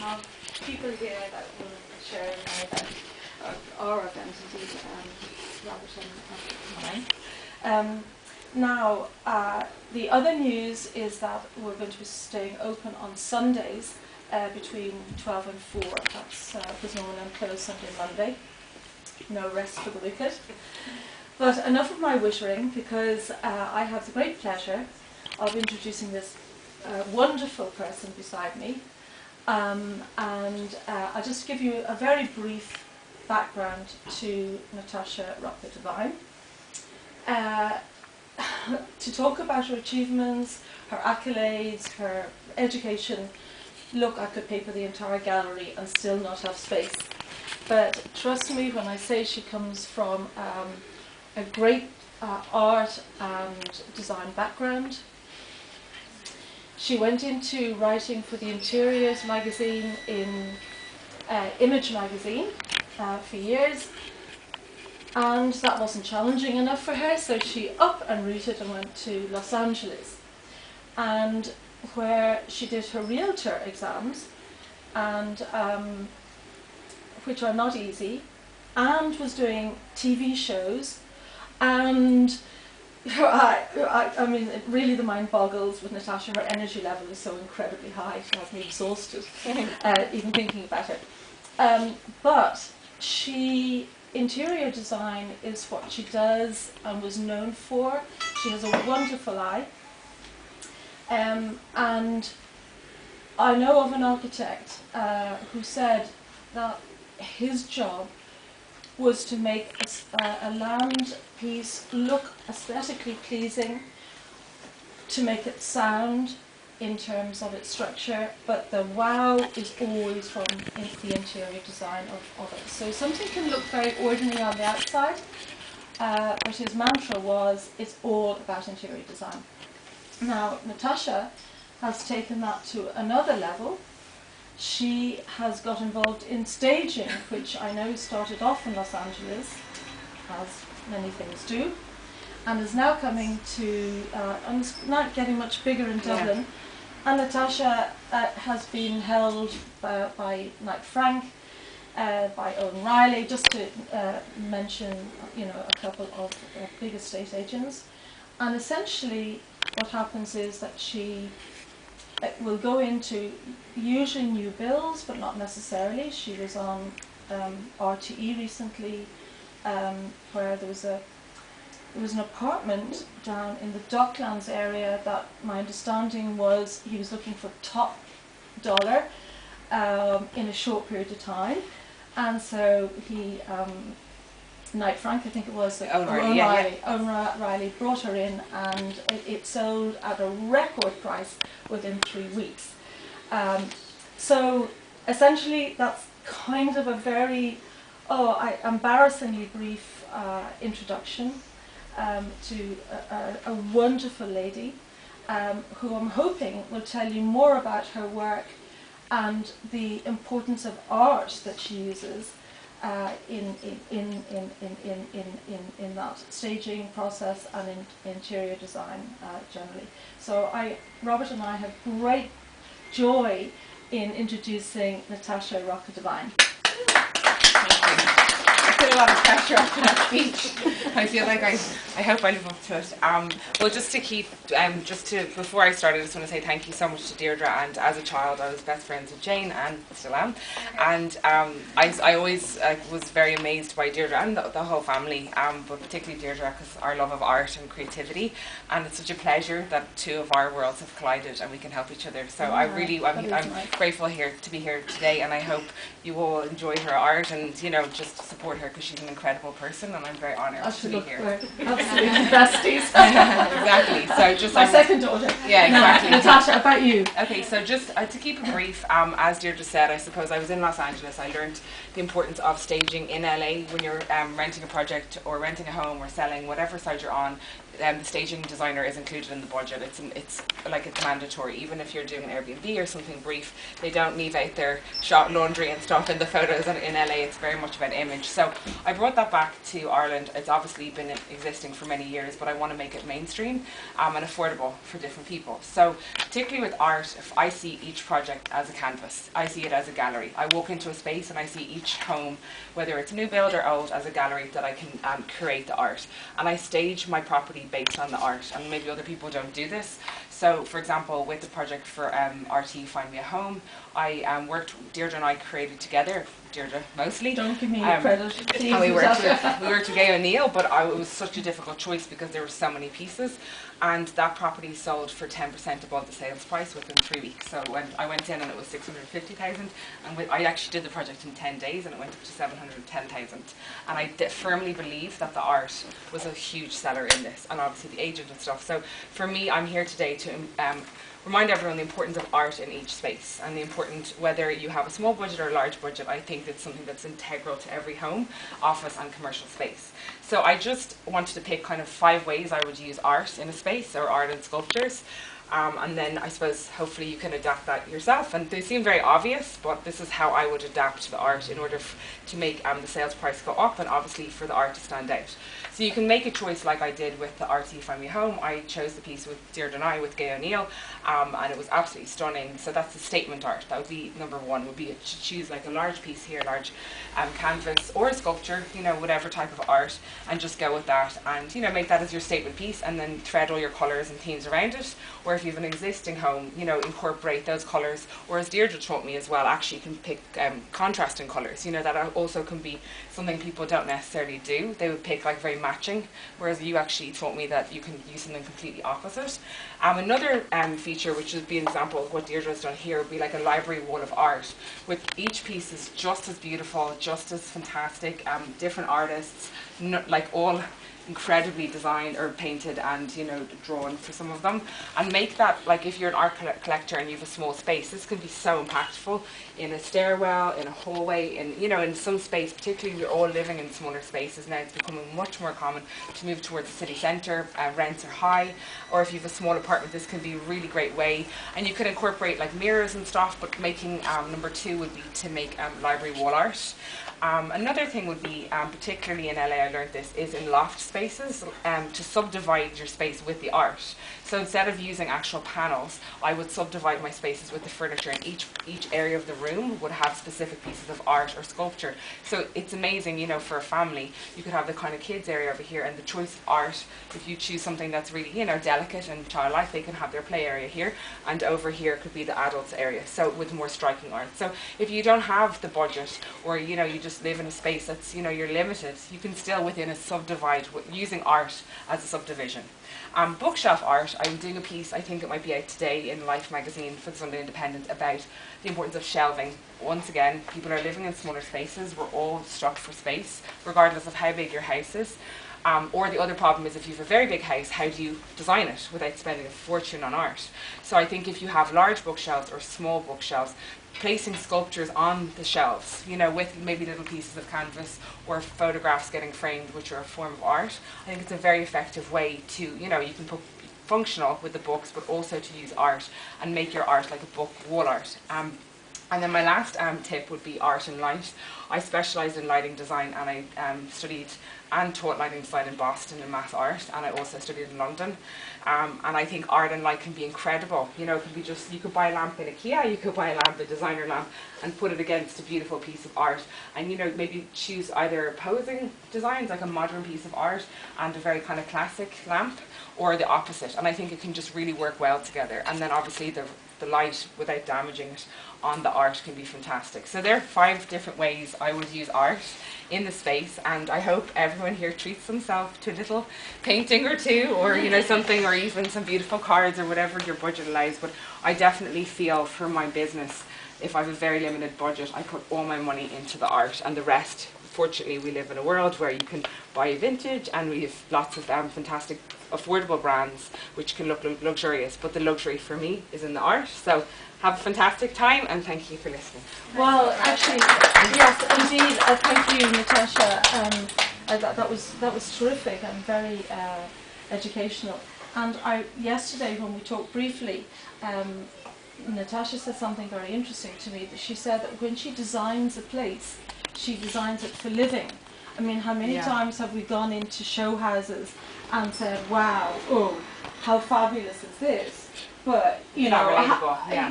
have people here that will share my event, or our event indeed, Robert and mine. Now, the other news is that we're going to be staying open on Sundays between 12 and 4. That's because normally I'm closed Sunday and Monday. No rest for the wicked. But enough of my wittering, because I have the great pleasure of introducing this wonderful person beside me. And I'll just give you a very brief background to Natasha Rocca Devine. To talk about her achievements, her accolades, her education, look, I could paper the entire gallery and still not have space. But trust me when I say she comes from a great art and design background. She went into writing for the Interiors magazine in Image magazine for years, and that wasn't challenging enough for her, so she up and rooted and went to Los Angeles, and where she did her realtor exams, and which are not easy, and was doing TV shows, and I mean, really the mind boggles with Natasha. Her energy level is so incredibly high, she has me exhausted even thinking about it. But interior design is what she does and was known for. She has a wonderful eye. And I know of an architect who said that his job was to make a land piece look aesthetically pleasing, to make it sound in terms of its structure, but the wow is always from the interior design of it. So something can look very ordinary on the outside, but his mantra was, it's all about interior design. Now, Natasha has taken that to another level. She has got involved in staging, which I know started off in Los Angeles, as many things do, and is now coming to, and it's not getting much bigger in Dublin. Yeah. And Natasha has been held by Knight Frank, by Owen Riley, just to mention, a couple of big estate agents. And essentially, what happens is that she will go into usually new builds, but not necessarily. She was on RTE recently, where there was an apartment down in the Docklands area that my understanding was he was looking for top dollar in a short period of time, and so he Knight Frank, I think it was, Owen Riley brought her in, and it sold at a record price within 3 weeks. So essentially that's kind of a very embarrassingly brief introduction to a wonderful lady who I'm hoping will tell you more about her work and the importance of art that she uses in that staging process and in interior design generally. So Robert and I have great joy in introducing Natasha Rocca Devine. I put a lot of pressure after that speech. I feel like I hope I live up to it. Well, before I started, I just want to say thank you so much to Deirdre. And as a child, I was best friends with Jane and still am. And I always was very amazed by Deirdre and the whole family, but particularly Deirdre, because our love of art and creativity. And it's such a pleasure that two of our worlds have collided and we can help each other. So I'm grateful to be here today, and I hope you all enjoy her art and just support her, because she's an incredible person, and I'm very honoured to be here. Absolutely besties. Exactly. So just my second daughter. Yeah, exactly. Natasha, about you. Okay, so just to keep it brief, as Deirdre said, I suppose I was in Los Angeles. I learned the importance of staging in LA when you're renting a project or renting a home or selling, whatever side you're on. the staging designer is included in the budget. It's mandatory. Even if you're doing an Airbnb or something brief, they don't leave out their shot laundry and stuff in the photos. And in LA, it's very much about image. So I brought that back to Ireland. It's obviously been existing for many years, but I want to make it mainstream and affordable for different people. So particularly with art, if I see each project as a canvas, I see it as a gallery. I walk into a space and I see each home, whether it's new build or old, as a gallery that I can curate the art. And I stage my property based on the art, and maybe other people don't do this. So for example, with the project for RT Find Me a Home, I worked, Deirdre and I created together, Deirdre mostly. Don't give me credit. And we worked with Gay O'Neill, but it was such a difficult choice because there were so many pieces, and that property sold for 10% above the sales price within 3 weeks. So when I went in and it was 650,000, and I actually did the project in 10 days and it went up to 710,000. And I firmly believe that the art was a huge seller in this, and obviously the agent and stuff. So for me, I'm here today to remind everyone the importance of art in each space, and the importance, whether you have a small budget or a large budget, I think it's something that's integral to every home, office and commercial space. So I just wanted to pick kind of 5 ways I would use art in a space, or art and sculptures. And then I suppose hopefully you can adapt that yourself. And they seem very obvious, but this is how I would adapt the art in order to make the sales price go up, and obviously for the art to stand out. So you can make a choice like I did with the RT Find Me Home. I chose the piece with Deirdre and I with Gay O'Neill, and it was absolutely stunning. So that's the statement art. That would be number 1, would be to choose like a large piece here, large canvas or a sculpture, you know, whatever type of art, and just go with that, and you know, make that as your statement piece, and then thread all your colours and themes around it. Or if you have an existing home, you know, incorporate those colours. Or as Deirdre taught me as well, actually you can pick contrasting colours. You know, that also can be something people don't necessarily do. They would pick like very matching, whereas you actually taught me that you can use something completely opposite. Another feature, which would be an example of what Deirdre has done here, would be like a library wall of art, with each piece is just as beautiful, just as fantastic, different artists, like all incredibly designed or painted and, you know, drawn for some of them, and make that, like if you're an art collector and you have a small space, this can be so impactful in a stairwell, in a hallway, in, you know, in some space, particularly we're all living in smaller spaces now. It's becoming much more common to move towards the city centre, rents are high, or if you have a small apartment, this can be a really great way. And you can incorporate like mirrors and stuff, but making number 2 would be to make library wall art. Another thing would be, particularly in LA, I learned this, is in loft spaces, to subdivide your space with the art. So instead of using actual panels, I would subdivide my spaces with the furniture, and each area of the room would have specific pieces of art or sculpture. So it's amazing, you know, for a family, you could have the kind of kids area over here, and the choice of art, if you choose something that's really, you know, delicate and childlike, they can have their play area here, and over here could be the adults area, so with more striking art. So if you don't have the budget, or, you know, you just live in a space that's, you know, you're limited, you can still within a subdivide using art as a subdivision. Bookshelf art, I'm doing a piece, I think it might be out today in Life magazine for the Sunday Independent, about the importance of shelving. Once again, people are living in smaller spaces, we're all struck for space, regardless of how big your house is. Or the other problem is if you have a very big house, how do you design it without spending a fortune on art? So I think if you have large bookshelves or small bookshelves, placing sculptures on the shelves, you know, with maybe little pieces of canvas or photographs getting framed, which are a form of art, I think it's a very effective way to, you know, you can put functional with the books, but also to use art and make your art like a book wall art. And then my last tip would be art and light. I specialised in lighting design, and I studied and taught lighting design in Boston in Mass Art, and I also studied in London. And I think art and light can be incredible. You know, it can be just, you could buy a lamp in IKEA, you could buy a lamp, a designer lamp, and put it against a beautiful piece of art. And, you know, maybe choose either opposing designs, like a modern piece of art and a very kind of classic lamp, or the opposite. And I think it can just really work well together. And then obviously the light, without damaging it, on the art can be fantastic. So there are 5 different ways I would use art in the space, and I hope everyone here treats themselves to a little painting or 2, or, you know, something, or even some beautiful cards, or whatever your budget allows. But I definitely feel for my business, if I have a very limited budget, I put all my money into the art, and the rest, fortunately we live in a world where you can buy vintage, and we have lots of fantastic affordable brands which can look luxurious, but the luxury for me is in the art. So have a fantastic time, and thank you for listening. Well, actually, yes, indeed. Thank you, Natasha. That was terrific and very educational. And yesterday when we talked briefly, Natasha said something very interesting to me, that she said that when she designs a place, she designs it for living. I mean, how many times have we gone into show houses and said, wow, oh, how fabulous is this? But, you know, Not relatable, yeah.